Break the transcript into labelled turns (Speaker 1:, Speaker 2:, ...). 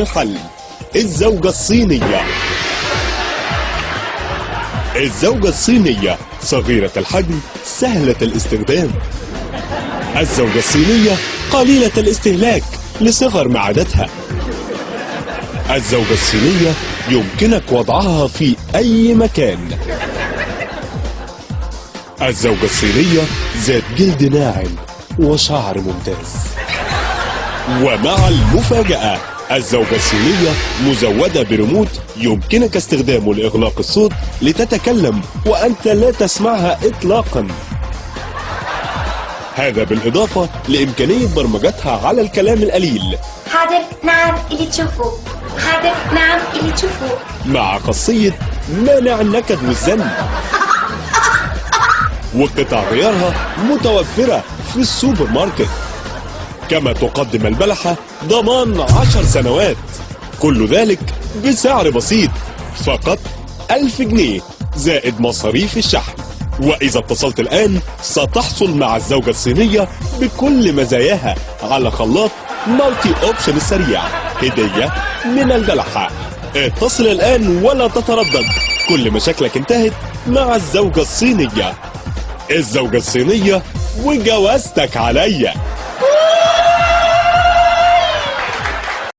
Speaker 1: الحل. الزوجة الصينية. الزوجة الصينية صغيرة الحجم سهلة الاستخدام. الزوجة الصينية قليلة الاستهلاك لصغر معدتها. الزوجة الصينية يمكنك وضعها في أي مكان. الزوجة الصينية ذات جلد ناعم وشعر ممتاز. ومع المفاجأة، الزوجة الصينية مزودة بريموت يمكنك استخدامه لإغلاق الصوت لتتكلم وأنت لا تسمعها إطلاقا. هذا بالإضافة لإمكانية برمجتها على الكلام القليل.
Speaker 2: حاضر نعم اللي تشوفه، حاضر نعم اللي تشوفه،
Speaker 1: مع خاصية منع النكد والزن. وقطع غيارها متوفرة في السوبر ماركت. كما تقدم البلحة ضمان 10 سنوات. كل ذلك بسعر بسيط، فقط 1000 جنيه زائد مصاريف الشحن. وإذا اتصلت الآن ستحصل مع الزوجة الصينية بكل مزاياها على خلاط مالتي أوبشن السريع هدية من البلحة. اتصل الآن ولا تتردد، كل مشاكلك انتهت مع الزوجة الصينية. الزوجة الصينية وجوازتك عليا.